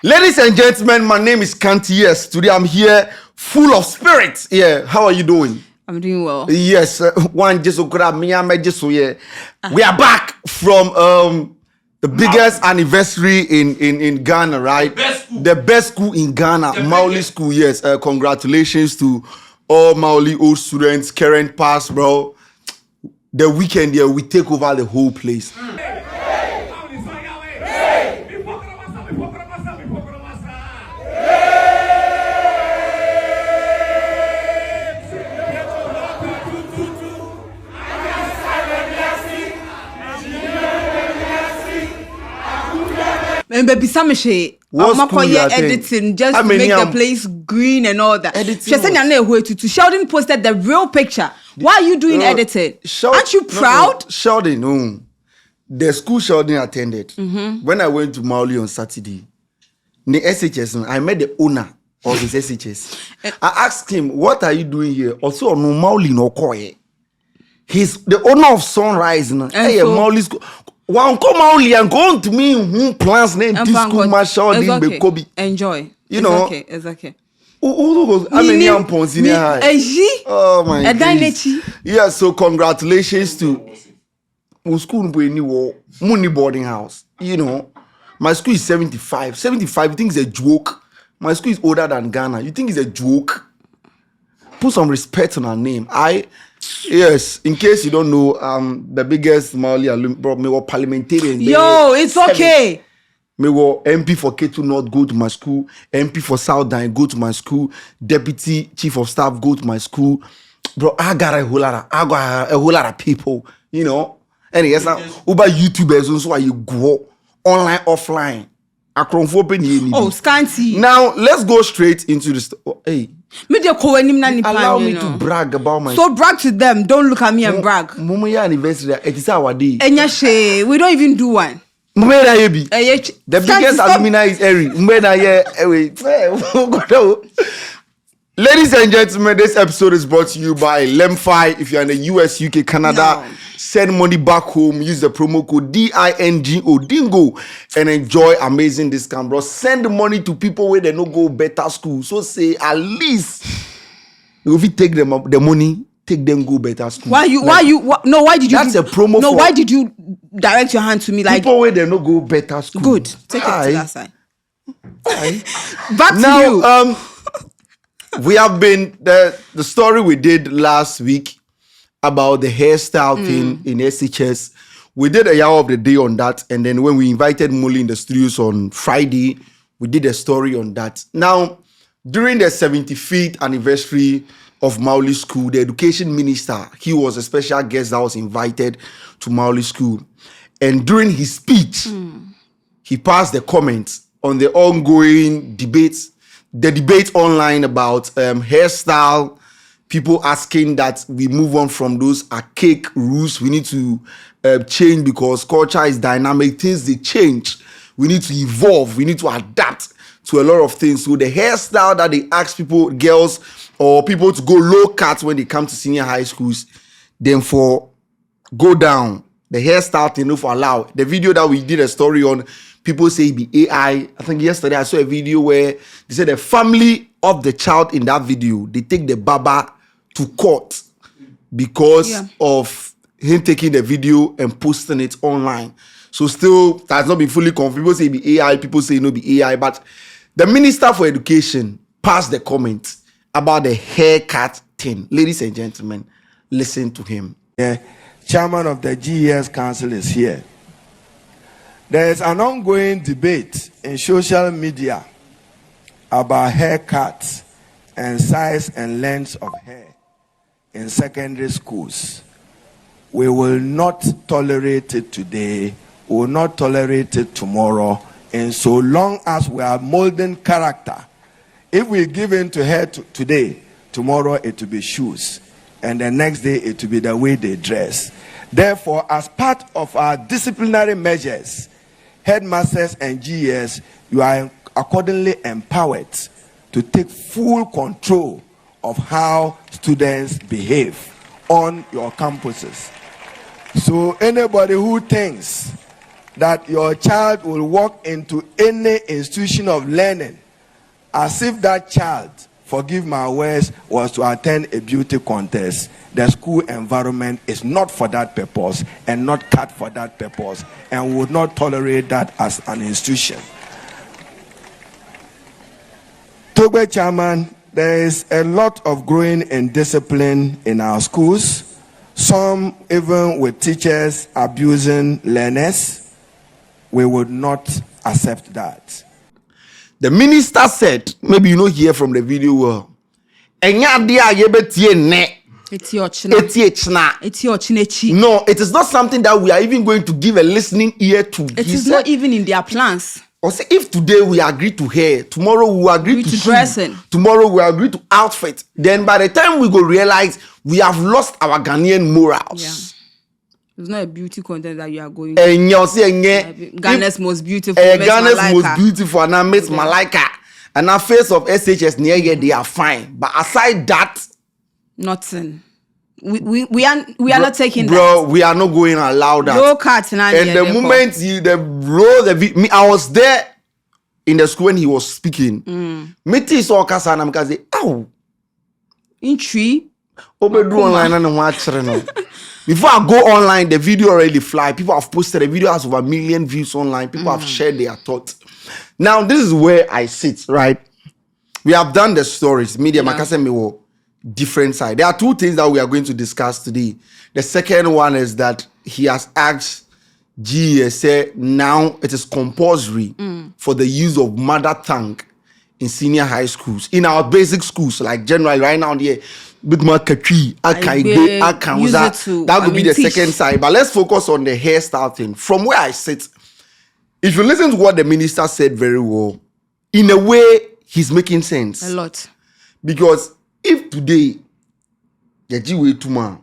Ladies and gentlemen, my name is Kanti. Yes, today I'm here full of spirit. Yeah, how are you doing? I'm doing well. Yes, one just grab me and yeah. We are back from the biggest anniversary in Ghana, right? The best school in Ghana, Maoli School. Yes, congratulations to all Maoli old students, current, past, bro. The weekend here, we take over the whole place. And baby, some shit. I'm editing just to make the place green and all that. Sheldon posted the real picture. Why are you doing editing? Aren't you proud? Sheldon, the school Sheldon attended. When I went to Maoli on Saturday, the SHS, I met the owner of his SHS. I asked him, "What are you doing here?" Also, no Maoli no koi. He's the owner of Sunrise. Hey, Maoli school. One come only and go to me who plans name this school marshal in Kobe. Enjoy. You know. It's okay. Oh my God. Yeah, so congratulations to school Muni boarding house. You know, my school is 75. 75, you think it's a joke? My school is older than Ghana. You think it's a joke? Put some respect on our name. Yes, in case you don't know, the biggest Maoli me were parliamentarian. Yo, it's okay. Me were MP for K2 North, go to my school. MP for South Dine, go to my school. Deputy Chief of Staff, go to my school. Bro, I got a whole lot of people, you know. And yes, now Uber YouTubers also you go online, offline. Oh, scanty. Now let's go straight into the hey. Allow me to brag about my. So brag to them. Don't look at me and brag. Mumuya anniversary. It is our day. We don't even do one. The biggest alumni is Eri. Ladies and gentlemen, this episode is brought to you by Lemfi. If you're in the US, UK, Canada, send money back home. Use the promo code DINGO and enjoy amazing discount, bro. Send the money to people where they no go better school. So say at least if you take them the money, take them go better school. Why did you? That's a promo. No, why did you direct your hand to me like people where they no go better school? Good. Take it to that side. Back to you. We have been the story we did last week about the hairstyle thing in SHS. We did a year of the day on that, and then when we invited Molly in the studios on Friday, we did a story on that. Now, during the 75th anniversary of Maoli School, the education minister, he was a special guest that was invited to Maoli School, and during his speech, he passed the comments on the ongoing debates. The debate online about hairstyle, people asking that we move on from those archaic rules. We need to change because culture is dynamic. Things, they change. We need to evolve. We need to adapt to a lot of things. So the hairstyle that they ask people, girls or people to go low cut when they come to senior high schools, then for go down. The hairstyle thing, no for allow. The video that we did a story on, people say it be AI. I think yesterday I saw a video where they said the family of the child in that video, they take the baba to court because of him taking the video and posting it online. So still, that's not been fully confirmed. People say it be AI, people say no be AI. But the Minister for Education passed the comment about the haircut thing. Ladies and gentlemen, listen to him. The chairman of the GES Council is here. There is an ongoing debate in social media about haircuts and size and length of hair in secondary schools. We will not tolerate it today. We will not tolerate it tomorrow. And so long as we are molding character, if we give in to hair today, tomorrow it will be shoes. And the next day it will be the way they dress. Therefore, as part of our disciplinary measures, headmasters and GES, you are accordingly empowered to take full control of how students behave on your campuses. So anybody who thinks that your child will walk into any institution of learning as if that child, forgive my words, was to attend a beauty contest. The school environment is not for that purpose and not cut for that purpose, and would not tolerate that as an institution. Togbe Chairman, there is a lot of growing indiscipline in our schools, some even with teachers abusing learners. We would not accept that. The minister said, maybe you know hear from the video well, no, it is not something that we are even going to give a listening ear to. It is not even in their plans. Or say, if today we agree to hair, tomorrow we will agree to dressing, tomorrow we will agree to outfit, then by the time we go realize we have lost our Ghanaian morals. Yeah. It's not a beauty contest that you are going to. And you'll say, Ghana's most beautiful. Ghana's most beautiful, and I Miss Malika. And our face of SHS near here, they are fine. But aside that, nothing. We are not taking that. Bro, we are not going to allow that. No cuts. And the moment I was there in the school when he was speaking. Me saw Kasa and I'm say, ow. In tree. Online and watch. Before I go online, the video already fly. People have posted the video has over 1 million views online. People have shared their thoughts. Now, this is where I sit, right? We have done the stories. Media, Makase different side. There are two things that we are going to discuss today. The second one is that he has asked GSA now it is compulsory for the use of mother tongue in senior high schools. In our basic schools, like generally right now here, that would be the second side. But let's focus on the hairstyle thing. From where I sit, if you listen to what the minister said very well, in a way, he's making sense. A lot. Because if today, tomorrow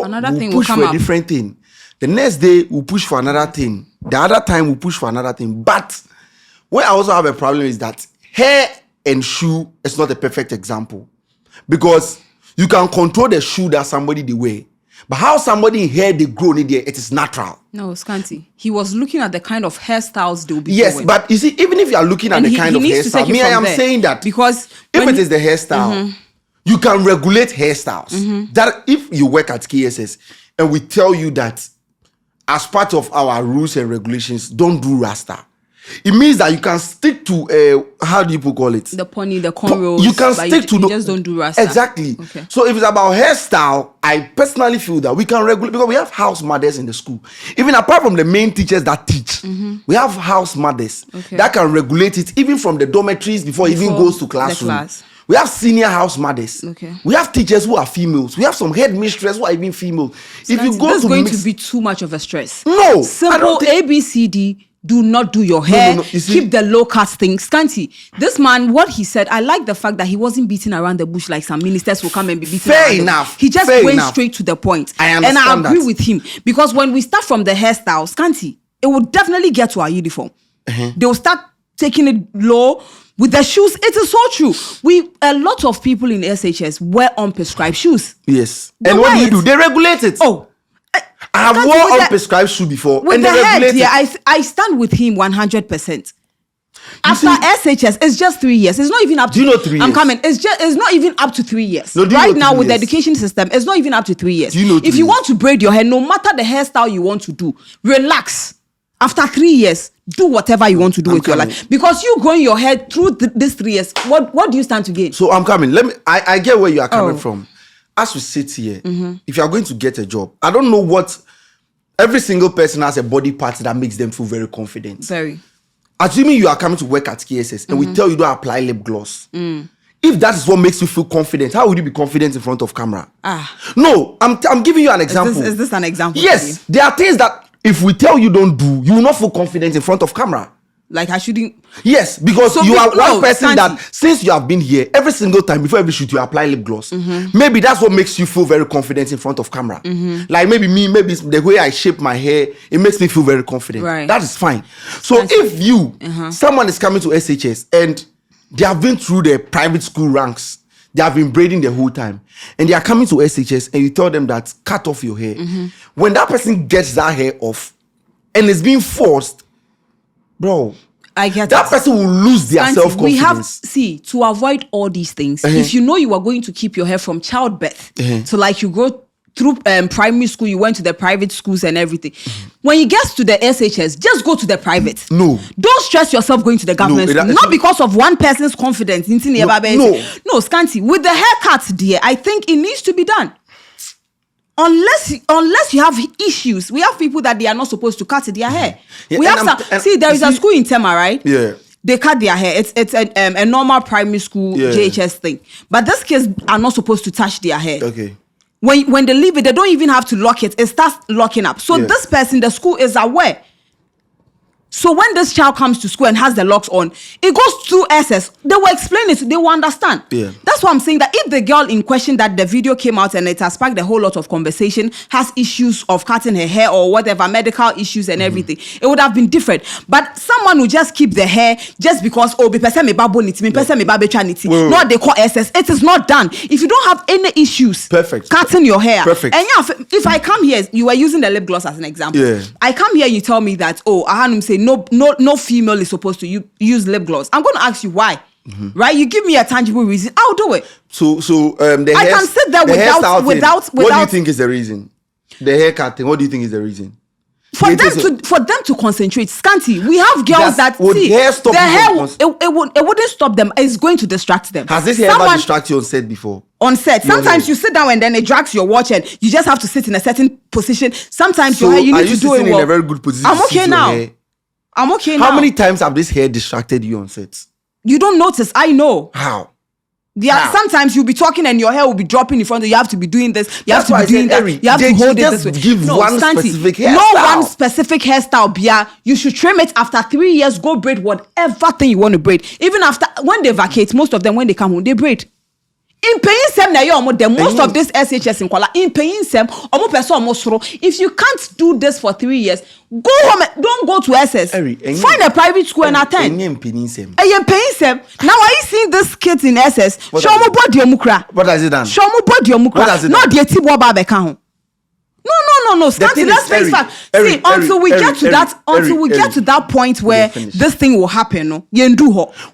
we'll push for a different thing. The next day, we'll push for another thing. The other time, we'll push for another thing. But where I also have a problem is that hair and shoe is not a perfect example. Because you can control the shoe that somebody they wear. But how somebody hair they grow in there, it is natural. No, Scanty. He was looking at the kind of hairstyles they will be yes, doing. But you see, even if you are looking at the kind of hairstyle, I am saying that because if it is the hairstyle, you can regulate hairstyles. That if you work at KSS and we tell you that as part of our rules and regulations, don't do Rasta. It means that you can stick to how do you call it? The pony, the cornrows. You can stick to you just don't do Rasta. Exactly. Okay. So if it's about hairstyle, I personally feel that we can regulate because we have house mothers in the school. Even apart from the main teachers that teach, we have house mothers that can regulate it even from the dormitories before it even goes to classroom. We have senior house mothers. Okay. We have teachers who are females. We have some headmistress who are even female. So if you go to going to be too much of a stress. No. Simple ABCD. Do not do your hair. No. Keep the low cut thing. Scanty. This man, what he said, I like the fact that he wasn't beating around the bush like some ministers will come and be beating Fair enough. He just went straight to the point. I understand and I agree with him. Because when we start from the hairstyle, Scanty, it will definitely get to our uniform. They will start taking it low. With the shoes, it is so true. A lot of people in SHS wear unprescribed shoes. Yes. And what do? They regulate it. Oh. I have worn unprescribed shoe before. With and the head, yeah, I stand with him 100%. After SHS, it's just 3 years. It's not even up to. Do you know 3 years? I'm coming. It's not even up to 3 years. No, right now with the education system, it's not even up to 3 years. Do you know if you want to braid your hair, no matter the hairstyle you want to do, relax. After 3 years, do whatever you want to do with your life. Because you growing your hair through these 3 years, what do you stand to gain? So I'm coming. I get where you are coming from. As we sit here, if you are going to get a job, I don't know what every single person has a body part that makes them feel very confident. Very. Assuming you are coming to work at KSS and we tell you don't apply lip gloss. If that is what makes you feel confident, how would you be confident in front of camera? No, I'm giving you an example. Is this an example? Yes, there are things that if we tell you don't do, you will not feel confident in front of camera. Like I shouldn't. Yes, because you are one person that since you have been here, every single time before every shoot you apply lip gloss. Maybe that's what makes you feel very confident in front of camera. Like maybe it's the way I shape my hair, it makes me feel very confident. Right. That is fine. So if you, someone is coming to SHS and they have been through the private school ranks, they have been braiding the whole time, and they are coming to SHS and you tell them that cut off your hair. When that person gets that hair off, and it's being forced, bro. I get that it. person will lose their Auntie, self-confidence. to avoid all these things, if you know you are going to keep your hair from childbirth, so like you go through primary school, you went to the private schools and everything. When you get to the SHS, just go to the private. No. Don't stress yourself going to the government school. Not because of one person's confidence. No, Scanty, with the haircuts, dear, I think it needs to be done. Unless you have issues, we have people that they are not supposed to cut their hair. Yeah, we have there is a school in Tema, right? Yeah. They cut their hair. It's a normal primary school JHS thing. But these kids are not supposed to touch their hair. Okay. When they leave it, they don't even have to lock it. It starts locking up. So this person, the school is aware. So when this child comes to school and has the locks on, it goes through SS. They will explain it. They will understand. Yeah. That's why I'm saying that if the girl in question that the video came out and it has sparked a whole lot of conversation, has issues of cutting her hair or whatever, medical issues and everything, it would have been different. But someone who just keep the hair just because, oh, not they call SS. It is not done. If you don't have any issues, cutting your hair. Perfect. And yeah, if I come here, you were using the lip gloss as an example. Yeah. I come here and you tell me that, oh, Ahanum say, no female is supposed to use lip gloss. I'm going to ask you why. Right? You give me a tangible reason. I'll do it. So I can sit there without. What do you think is the reason? The haircut thing. What do you think is the reason? For them to concentrate, Scanty. We have girls that see the hair. It wouldn't stop them. It's going to distract them. Has this hair ever distracted you on set before? On set, sometimes you sit down and then it drags your watch and you just have to sit in a certain position. Sometimes your hair you need to do it well. In a very good position. I'm okay now. I'm okay now. How many times have this hair distracted you on set? You don't notice. I know. How? Sometimes you'll be talking and your hair will be dropping in front of you. You have to be doing this. You have to be doing that. You have to hold it this way. Give one specific hairstyle. No one specific hairstyle, Bia. You should trim it after 3 years. Go braid whatever thing you want to braid. Even after, when they vacate, most of them, when they come home, they braid. In paying sem na yo most of this SHS in Kuala in paying sem if you can't do this for 3 years, go home. Don't go to SS. Find a private school and attend. Paying sem. Now are you seeing this kids in SS? What has it done? Not the Tibwa Babeka. No. Scanty, let's face fact. See, until we get to that point where this thing will happen, no,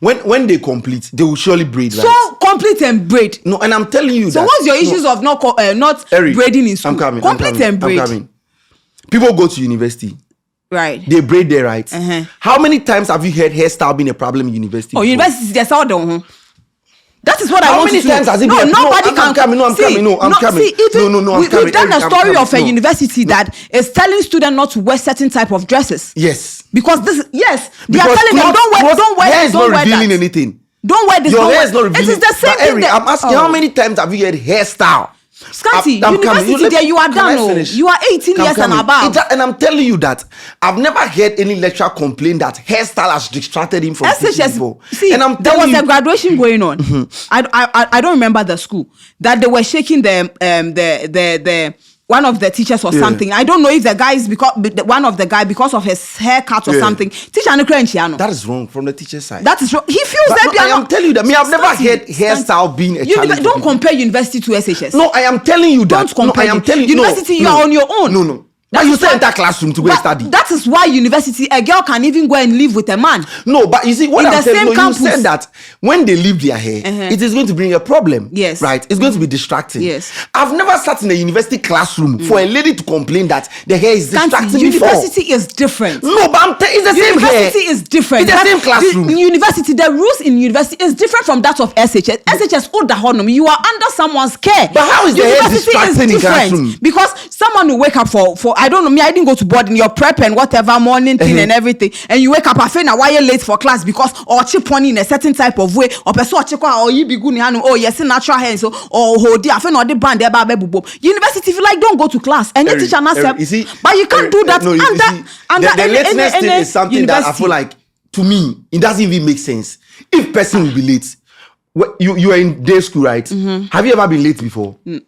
when they complete, they will surely braid. So complete and braid. No, and I'm telling you. So what's your issues of not braiding in school? Complete and braid. People go to university. Right. They braid there, right? How many times have you heard hairstyle being a problem in university? Oh, university, that's all done. That is what I want to do. How many times has it been? Nobody can. I'm coming. I'm coming. We've done a story of a university that is telling students not to wear certain type of dresses. Yes. Because they are telling them don't wear hair is not revealing that. anything. Don't wear this. Your hair is not revealing. It is the same thing. I'm asking how many times have you heard hairstyle? Scanty, university there, you are done. You are 18 years and above. And I'm telling you that I've never heard any lecturer complain that hairstyle has distracted him from SHS. See, and there was a graduation going on. I don't remember the school that they were shaking the one of the teachers or something. I don't know if the guy is because of his haircut or something. Teacher that is wrong from the teacher's side. That is wrong. He feels that. I am telling you that. I've never heard hairstyle being a challenge. Don't compare university to SHS. No, I am telling you that. Don't compare. I am telling you. University, you are on your own. No. But you stay in that classroom to go and study. That is why university, a girl can even go and live with a man. No, but you see, what I'm saying, you said that when they leave their hair, it is going to bring a problem. Yes. Right? It's going to be distracting. Yes. I've never sat in a university classroom for a lady to complain that the hair is distracting University is different. No, but it's the same hair. University is different. It's the same classroom. The rules in university is different from that of SHS. SHS, you are under someone's care. But how is the hair distracting in classroom? Because someone will wake up for I don't know, I didn't go to board in your prep and whatever morning thing and everything, and you wake up, I feel now why you're late for class because or chip on in a certain type of way, or person or you be good yes, natural hair, so or hold I feel not the band there. University, if you like, don't go to class. And your teacher not but you can't do that the lateness thing is something that I feel like, to me, it doesn't even make sense. If person will be late, you are in day school, right? Have you ever been late before? You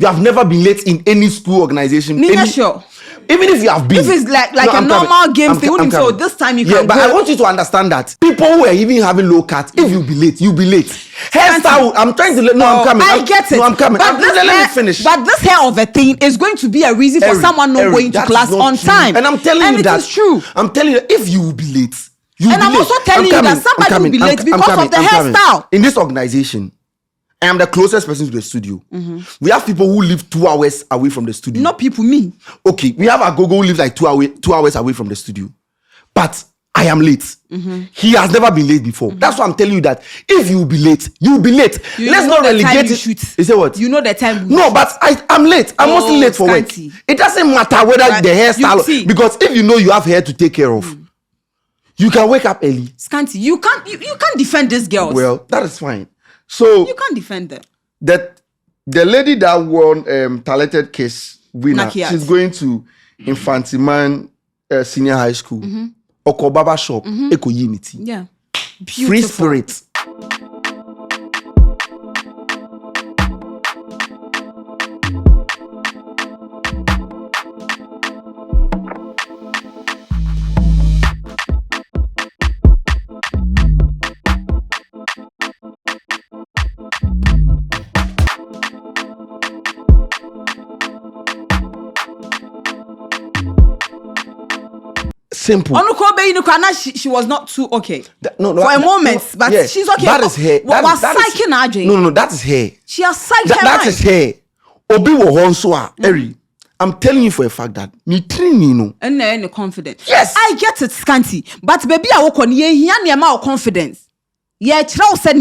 have never been late in any school organization? Sure. Even if you have been. If it's like No, a I'm normal coming. game I'm thing, coming. so this time you Yeah, can but go. I want you to understand that people who are even having low cut, if you be late, you be late. Hairstyle, I'm trying to. No, I'm coming. I get it. No, I'm coming. But Let me finish. But this hair of a thing is going to be a reason for someone not going to class on time. And I'm telling you that. And it is true. I'm telling you, if you will be late, you And I'm also telling you that somebody will be late because of the hairstyle. In this organization, I am the closest person to the studio. We have people who live 2 hours away from the studio. Not people, me. Okay, we have a Gogo who lives like 2 hours away from the studio. But I am late. He has never been late before. That's why I'm telling you that if you will be late, you will be late. Let's not relegate it. You say what? You know the time. No, but I'm late. I'm mostly late for work. It doesn't matter whether the hairstyle, because if you know you have hair to take care of, you can wake up early. Scanty, you can't defend these girls. Well, that is fine. So you can't defend them. That the lady that won talented case winner, Nakiat. she's going to Infantiman Senior High School. Oko Baba Shop, Eko Unity. Yeah. Free spirit. Simple. She was not too okay. No, for a moment, but she's okay. That is hair. That is hair. She has psyched her That mind. is hair. Obi wo honso Eri. I'm telling you for a fact that me training no. And confident. Yes. I get it, Scanty. But baby, I work on ye confidence. Yeah, said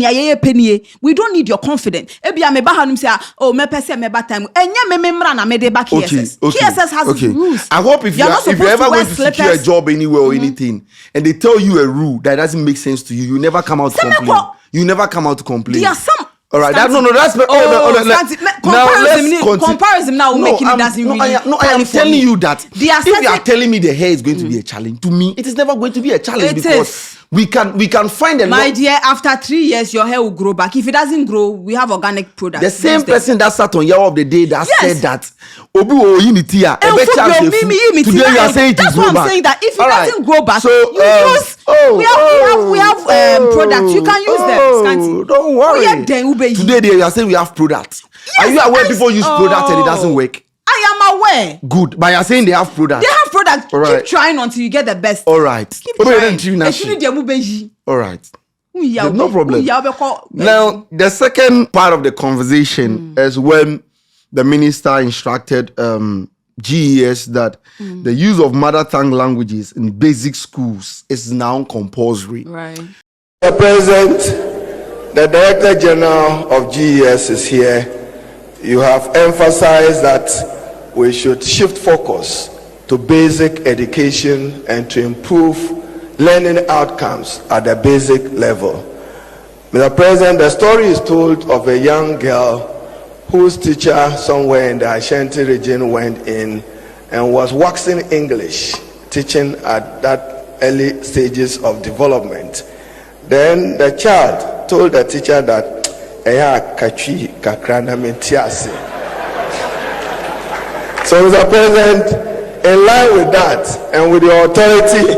we don't need your confidence. Ebi ameba hanum say, oh, me pese meba time. Enya me memra na me de back KSS. KSS has its rules. I hope if you're ever going to secure a job anywhere or anything, and they tell you a rule that doesn't make sense to you, you never come out to complain. You never come out to complain. There are some. All right, that's comparison now will make it doesn't really. I am telling you that if you are telling me the hair is going to be a challenge, to me it is never going to be a challenge because we can find a My dear, after 3 years your hair will grow back. If it doesn't grow, we have organic products. The same person that sat on Year of the Day that said that Obi wo unity today you are saying it is grow back. That's what I'm saying, that if it doesn't grow back, so we have products. You can use them, Scanty. Don't worry. Today you are saying we have products. Yes, are you aware people use products and it doesn't work? I am aware. Good. But you're saying they have products. They have products. Right. Keep trying until you get the best. All right. Keep trying. All right. There's no problem. Now, the second part of the conversation is when the minister instructed GES that the use of mother tongue languages in basic schools is now compulsory. Right. Mr. President, the Director General of GES is here. You have emphasized that we should shift focus to basic education and to improve learning outcomes at the basic level. Mr. President, the story is told of a young girl whose teacher somewhere in the Ashanti region went in and was waxing English, teaching at that early stages of development. Then the child told the teacher that so, Mr. President, in line with that and with your authority,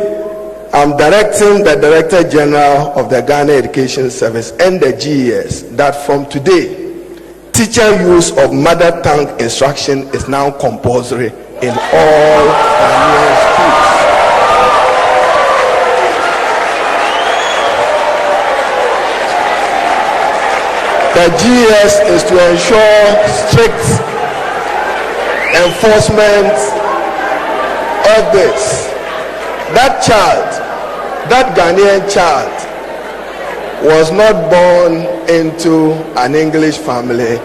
I'm directing the Director General of the Ghana Education Service and the GES that from today, teacher use of mother tongue instruction is now compulsory in all Ghanaian schools. The GES is to ensure strict enforcement of this. That child, that Ghanaian child, was not born into an English family,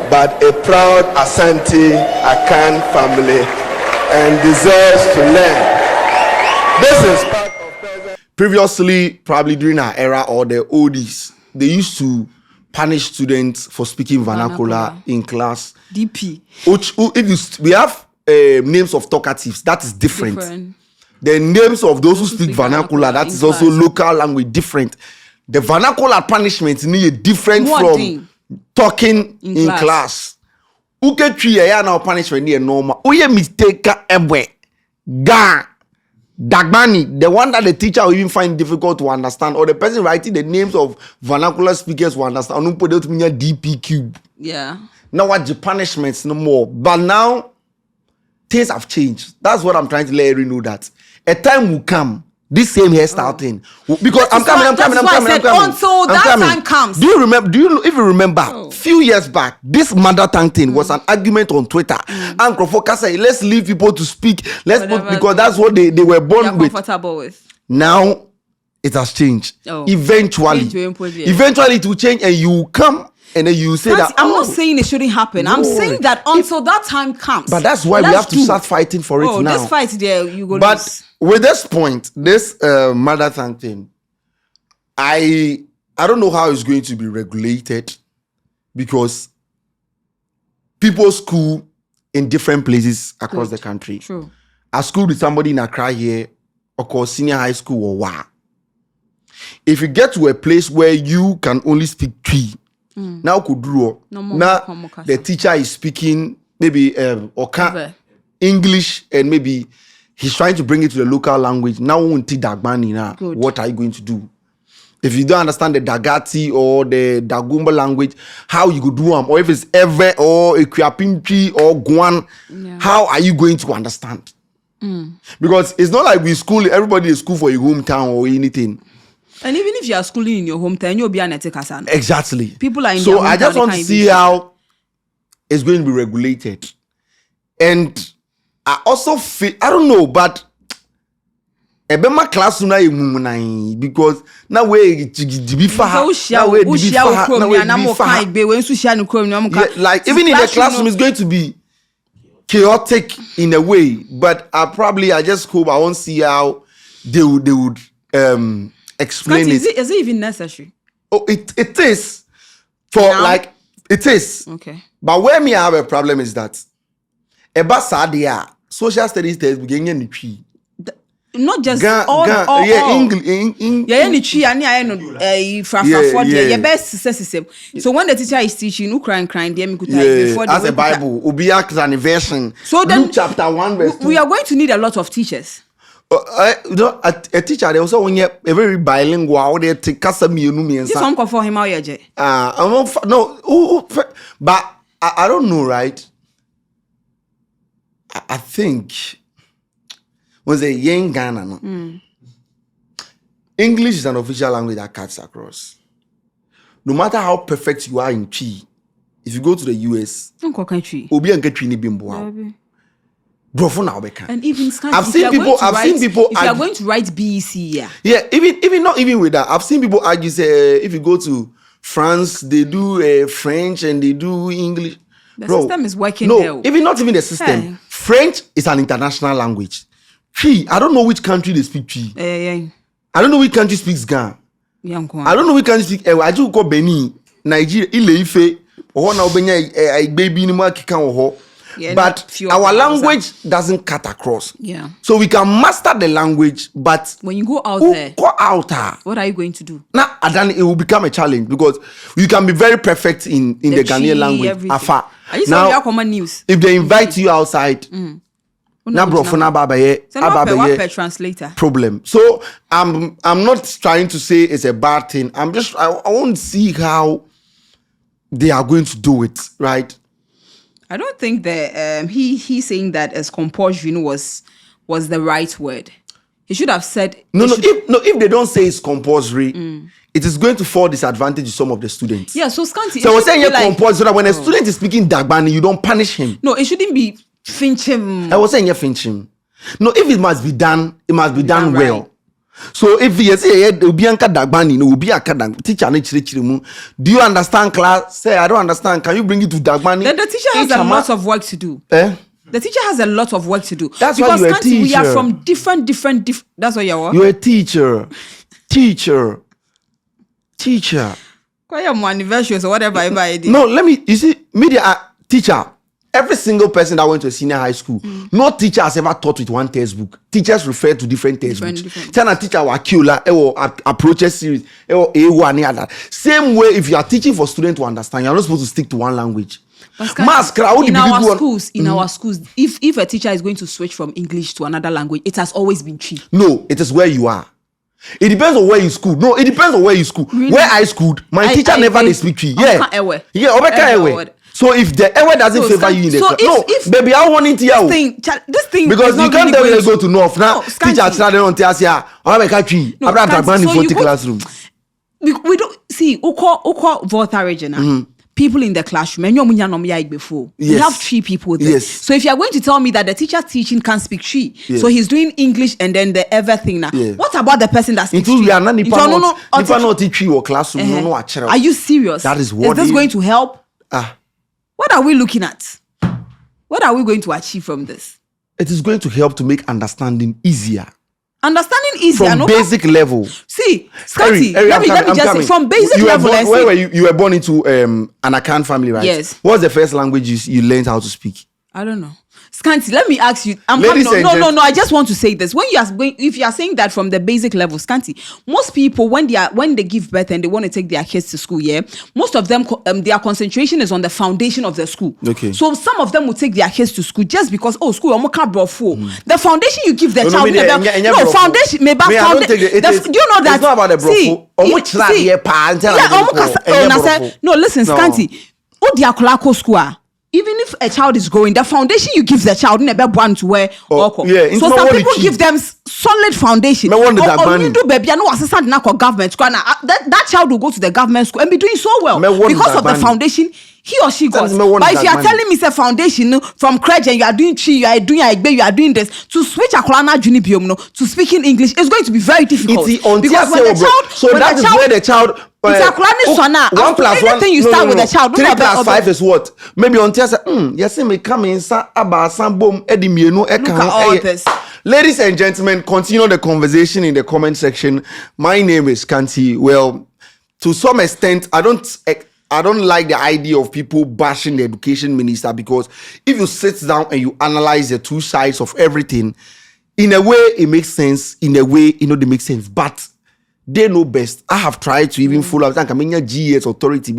but a proud Asante Akan family, and deserves to learn. This is part of present. Previously, probably during our era or the oldies, they used to punish students for speaking vernacular in class. DP. We have names of talkatives. That is different. The names of those who speak vernacular, that is also local language, different. The vernacular punishment is different from talking in class. Uke tree ya na punishment ni normal. Uye mistake ebwe. Ga, Dagbani, the one that the teacher will even find difficult to understand, or the person writing the names of vernacular speakers will understand. DP cube. Yeah. Now what the punishments no more. But now things have changed. That's what I'm trying to let you know, that a time will come. This same hairstyle thing, because I'm coming. Until that time comes. Do you remember? If you remember, few years back, this mother tongue thing was an argument on Twitter. And Krofoka said, "Let's leave people to speak. Because that's what they were born with." Comfortable with. Now it has changed. Eventually it will change, and you will come. And then you say that I'm not saying it shouldn't happen. No, I'm saying that until that time comes. But that's why we have to start fighting for it now. This fight there, you go. But with this point, this mother tongue thing, I don't know how it's going to be regulated, because people school in different places across the country. True. I school with somebody in Accra here, or called senior high school or what. If you get to a place where you can only speak Twi, now could draw. Now the teacher is speaking maybe English, and maybe he's trying to bring it to the local language. Now won't teach Dagbani now. What are you going to do? If you don't understand the Dagati or the Dagumba language, how you could do them? Or if it's Ewe or Equiapimchi or Guan, how are you going to understand? Because it's not like we school, everybody is school for your hometown or anything. And even if you are schooling in your hometown, you'll be an etikasan. Exactly. People are in so I just want to see how it's going to be regulated. And I also feel, I don't know, but Ebema class because now we like even in the classroom it's going to be chaotic in a way, but I just hope I won't see how they would explain it. Is it even necessary? Oh, it is for now? Like it is. Okay. But where me have a problem is that Eba Sadia social studies test beginning in the tree. Not just all. English. So when the teacher is teaching, you crying, before as a Bible, Ubiak an version. So then, Luke chapter 1 verse 2. We are going to need a lot of teachers. A teacher, they also when you're a very bilingual, they take Casamiu. This one for him out here. No, but I don't know, right? I think was a young Ghana. No? English is an official language that cuts across. No matter how perfect you are in Chi, if you go to the US, Obi and Getrini Bimbo. And even I've seen people. If you are going to write BEC, yeah, even not even with that. I've seen people argue say if you go to France, they do French and they do English. The system is working. No, not even the system. Hey. French is an international language. Chi, I don't know which country they speak Chi. I don't know which country speaks Ga. I don't know which country speak. I do go Benin, Nigeria, Ile-Ife, or now Benya baby ni ma kika oho. But our language doesn't cut across. Yeah. So we can master the language, but when you go out there, what are you going to do? Now, then it will become a challenge because you can be very perfect in the Ghanaian language. Afa. Now, common news. If they invite you outside, translator problem. So I'm not trying to say it's a bad thing. I want to see how they are going to do it, right? I don't think that he's saying that as compulsory was the right word. He should have said if they don't say it's compulsory, it is going to fall disadvantage to some of the students. Yeah, so Scanty. So I was saying compulsory that when a student is speaking Dagbani, you don't punish him. No, it shouldn't be finch him. I was saying finch him. No, if it must be done, it must be done well. Right. So if you say Ubianka Dagbani, no Ubiaka teacher, do you understand class? Say I don't understand. Can you bring it to Dagbani? Then the teacher has a lot of work to do. The teacher has a lot of work to do. That's why you're a teacher. We are from different. That's what you are. You're a teacher. Quite a anniversary or whatever. No, you see, media teacher. Every single person that went to a senior high school, no teacher has ever taught with one textbook. Teachers refer to different textbooks. Tell a teacher Wakula or approaches series or A1 other. Same way, if you are teaching for students to understand, you're not supposed to stick to one language. Mask, how in our schools, if a teacher is going to switch from English to another language, it has always been tree. No, it is where you are. It depends on where you school. No, it depends on where you school. Really? Where I schooled, my teacher never they speak tree. Yeah. So if the ewe doesn't favor you in the class, baby, I want it here. This thing because you can't tell me to go to North now. Teacher Scanty. on Tiasia. I'm a country. I'm not in 40 classroom. We don't see Volta region. People in the classroom, before. Yes. We have 3 people there. Yes. So if you are going to tell me that the teacher teaching can't speak Tree, so he's doing English and then the everything now. Yeah. What about the person that speaks Tree? Are you serious? That is what is this going to help? What are we looking at? What are we going to achieve from this? It is going to help to make understanding easier. Understanding easier. From basic level. See, Scanty, let me just say, from basic level. Where were you? You were born into an Akan family, right? Yes. What's the first language you learned how to speak? I don't know. Scanty, let me ask you. No. I just want to say this. If you are saying that from the basic level, Scanty, most people when they give birth and they want to take their kids to school, most of them their concentration is on the foundation of the school. Okay. So some of them will take their kids to school just because school the foundation you give the child. Foundation. Do you know that? It's not about the no, listen, Scanty. School. Even if a child is growing, the foundation you give the child never want to wear. So some people give them solid foundation. That child will go to the government school and be doing so well because of the foundation he or she got. But if you are telling me it's a foundation from Krej and you are doing Chi, you are doing Igbe, you are doing this, to switch Akulana Junibium to speaking English is going to be very difficult. Because when the child 1 + 1 you start with the child. 3 + 5 is what? Maybe on Tia say, yes, me come in about some boom edimienu. Look at all this. Ladies and gentlemen, continue the conversation in the comment section. My name is Scanty. Well, to some extent, I don't like the idea of people bashing the education minister, because if you sit down and you analyze the two sides of everything, in a way it makes sense, in a way they make sense, but they know best. I have tried to even follow up. GS authority.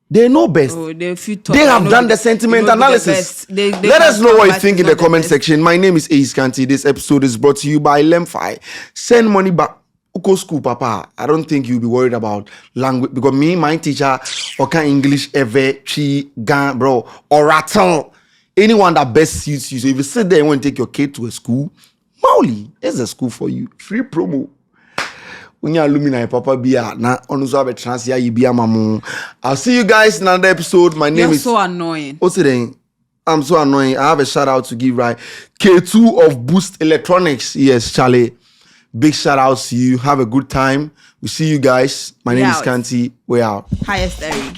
They know best. They have done the sentiment analysis. Let us know what you think in the comment section. My name is Scanty. This episode is brought to you by Lemfi. Send money back. Uko school, Papa. I don't think you'll be worried about language, because my teacher, okay, English, ever, chi, gan, bro, or rattle. Anyone that best suits you. So if you sit there and want to take your kid to a school, Mauli, there's a school for you. Free promo. I'll see you guys in another episode. My name is so annoying. What's it then? I'm so annoying. I have a shout out to give, right? K2 of Boost Electronics. Yes, Charlie. Big shout out to you. Have a good time. We'll see you guys. My name is Scanty. We're out. Hairstyle.